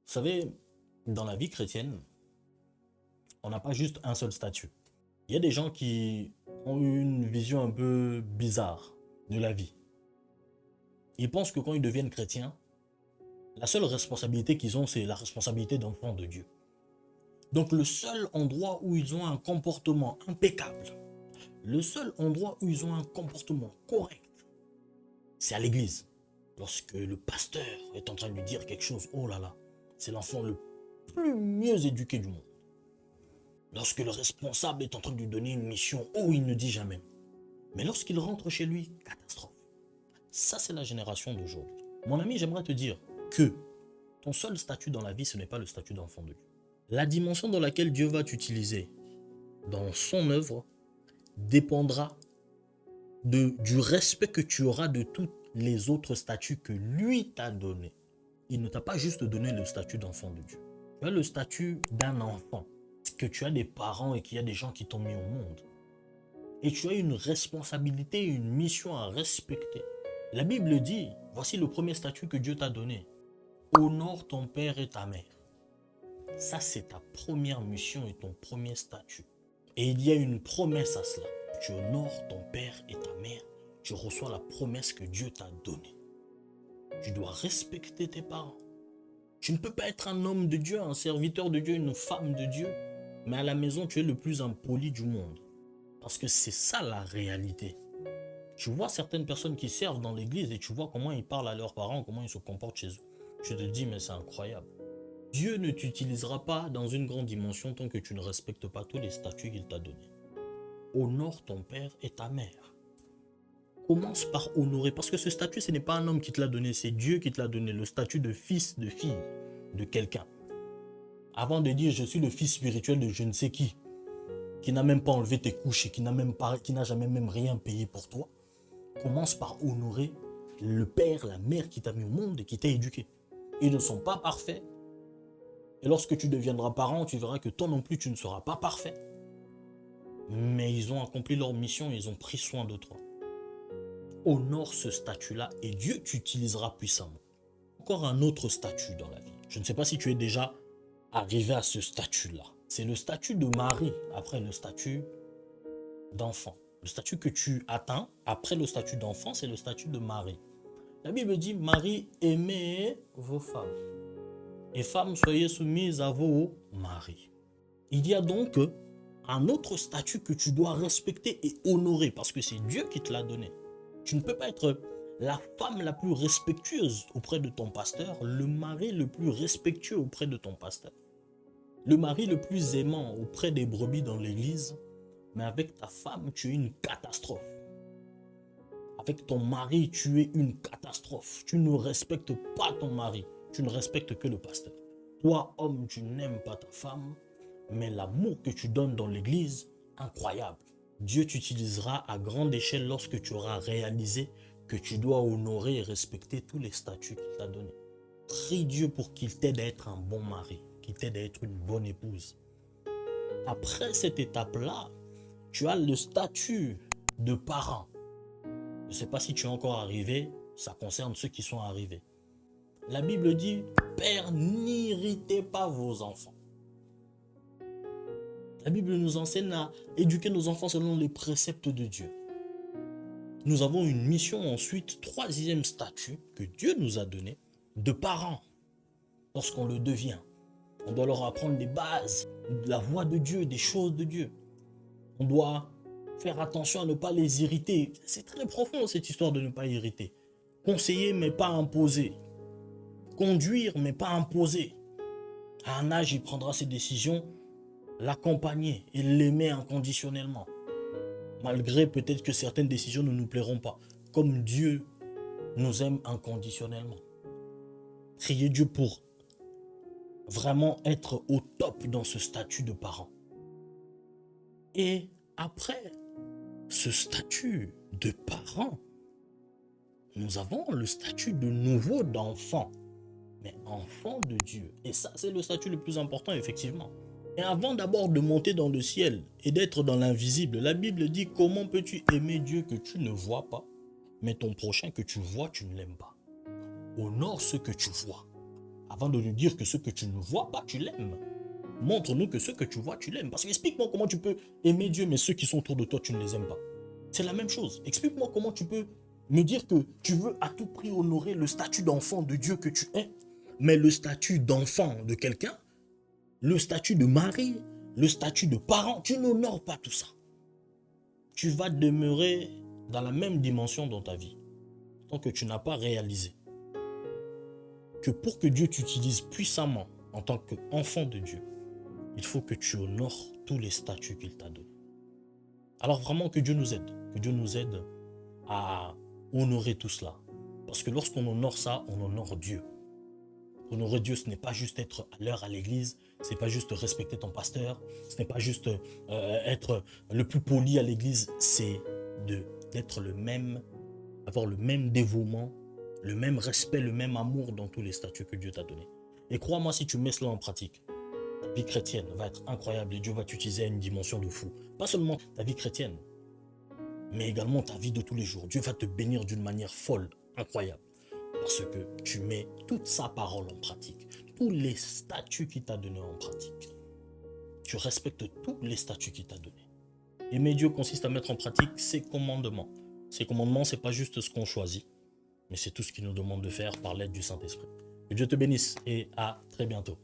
Vous savez, dans la vie chrétienne, on n'a pas juste un seul statut. Il y a des gens qui ont une vision un peu bizarre de la vie. Ils pensent que quand ils deviennent chrétiens, la seule responsabilité qu'ils ont, c'est la responsabilité d'enfant de Dieu. Donc le seul endroit où ils ont un comportement impeccable, le seul endroit où ils ont un comportement correct, c'est à l'église. Lorsque le pasteur est en train de lui dire quelque chose, oh là là, c'est l'enfant le plus mieux éduqué du monde. Lorsque le responsable est en train de lui donner une mission, oh, il ne dit jamais. Mais lorsqu'il rentre chez lui, catastrophe. Ça, c'est la génération d'aujourd'hui. Mon ami, j'aimerais te dire que ton seul statut dans la vie, ce n'est pas le statut d'enfant de Dieu. La dimension dans laquelle Dieu va t'utiliser dans son œuvre dépendra du respect que tu auras de tous les autres statuts que lui t'a donné. Il ne t'a pas juste donné le statut d'enfant de Dieu. Tu as le statut d'un enfant. Que tu as des parents et qu'il y a des gens qui t'ont mis au monde. Et tu as une responsabilité, une mission à respecter. La Bible dit, voici le premier statut que Dieu t'a donné. Honore ton père et ta mère. Ça, c'est ta première mission et ton premier statut. Et il y a une promesse à cela. Tu honores ton père et ta mère. Tu reçois la promesse que Dieu t'a donnée. Tu dois respecter tes parents. Tu ne peux pas être un homme de Dieu, un serviteur de Dieu, une femme de Dieu, mais à la maison, tu es le plus impoli du monde. Parce que c'est ça la réalité. Tu vois certaines personnes qui servent dans l'église et tu vois comment ils parlent à leurs parents, comment ils se comportent chez eux. Je te dis, mais c'est incroyable. Dieu ne t'utilisera pas dans une grande dimension tant que tu ne respectes pas tous les statuts qu'il t'a donnés. Honore ton père et ta mère. Commence par honorer, parce que ce statut, ce n'est pas un homme qui te l'a donné, c'est Dieu qui te l'a donné, le statut de fils, de fille de quelqu'un. Avant de dire je suis le fils spirituel de je ne sais qui n'a même pas enlevé tes couches et qui n'a jamais même rien payé pour toi, commence par honorer le père, la mère qui t'a mis au monde et qui t'a éduqué. Ils ne sont pas parfaits. Et lorsque tu deviendras parent, tu verras que toi non plus, tu ne seras pas parfait. Mais ils ont accompli leur mission, ils ont pris soin de toi. Honore ce statut-là et Dieu t'utilisera puissamment. Encore un autre statut dans la vie. Je ne sais pas si tu es déjà arrivé à ce statut-là. C'est le statut de mari après le statut d'enfant. Le statut que tu atteins après le statut d'enfant, c'est le statut de mari. La Bible dit, mari, aimez vos femmes. Et femmes, soyez soumises à vos maris. Il y a donc un autre statut que tu dois respecter et honorer parce que c'est Dieu qui te l'a donné. Tu ne peux pas être la femme la plus respectueuse auprès de ton pasteur, le mari le plus respectueux auprès de ton pasteur. Le mari le plus aimant auprès des brebis dans l'église, mais avec ta femme, tu es une catastrophe. Avec ton mari, tu es une catastrophe. Tu ne respectes pas ton mari, tu ne respectes que le pasteur. Toi, homme, tu n'aimes pas ta femme, mais l'amour que tu donnes dans l'église, incroyable. Dieu t'utilisera à grande échelle lorsque tu auras réalisé que tu dois honorer et respecter tous les statuts qu'il t'a donnés. Prie Dieu pour qu'il t'aide à être un bon mari, qu'il t'aide à être une bonne épouse. Après cette étape-là, tu as le statut de parent. Je ne sais pas si tu es encore arrivé, ça concerne ceux qui sont arrivés. La Bible dit, Père, n'irritez pas vos enfants. La Bible nous enseigne à éduquer nos enfants selon les préceptes de Dieu. Nous avons une mission ensuite, troisième statut que Dieu nous a donné, de parents. Lorsqu'on le devient, on doit leur apprendre des bases, de la voix de Dieu, des choses de Dieu. On doit faire attention à ne pas les irriter. C'est très profond cette histoire de ne pas irriter. Conseiller mais pas imposer. Conduire mais pas imposer. À un âge, il prendra ses décisions, l'accompagner et l'aimer inconditionnellement. Malgré peut-être que certaines décisions ne nous plairont pas. Comme Dieu nous aime inconditionnellement. Priez Dieu pour vraiment être au top dans ce statut de parent. Et après ce statut de parent, nous avons le statut de nouveau d'enfant, mais enfant de Dieu. Et ça, c'est le statut le plus important, effectivement. Et avant d'abord de monter dans le ciel et d'être dans l'invisible, la Bible dit, comment peux-tu aimer Dieu que tu ne vois pas, mais ton prochain que tu vois, tu ne l'aimes pas. Honore ce que tu vois. avant de nous dire que ce que tu ne vois pas, tu l'aimes. Montre-nous que ce que tu vois, tu l'aimes. Parce que explique-moi comment tu peux aimer Dieu, mais ceux qui sont autour de toi, tu ne les aimes pas. C'est la même chose. Explique-moi comment tu peux me dire que tu veux à tout prix honorer le statut d'enfant de Dieu que tu es, mais le statut d'enfant de quelqu'un, le statut de mari, le statut de parent, tu n'honores pas tout ça. Tu vas demeurer dans la même dimension dans ta vie, tant que tu n'as pas réalisé que pour que Dieu t'utilise puissamment en tant qu'enfant de Dieu, il faut que tu honores tous les statuts qu'il t'a donnés. Alors vraiment que Dieu nous aide à honorer tout cela. Parce que lorsqu'on honore ça, on honore Dieu. Honorer Dieu, ce n'est pas juste être à l'heure à l'église, ce n'est pas juste respecter ton pasteur, ce n'est pas juste être le plus poli à l'église, c'est d'être le même, avoir le même dévouement, le même respect, le même amour dans tous les statuts que Dieu t'a donnés. Et crois-moi, si tu mets cela en pratique, ta vie chrétienne va être incroyable et Dieu va t'utiliser à une dimension de fou. Pas seulement ta vie chrétienne, mais également ta vie de tous les jours. Dieu va te bénir d'une manière folle, incroyable, parce que tu mets toute sa parole en pratique, tous les statuts qu'il t'a donnés en pratique. Tu respectes tous les statuts qu'il t'a donnés. Aimer Dieu consiste à mettre en pratique ses commandements. Ces commandements, ce n'est pas juste ce qu'on choisit, mais c'est tout ce qu'il nous demande de faire par l'aide du Saint-Esprit. Que Dieu te bénisse et à très bientôt.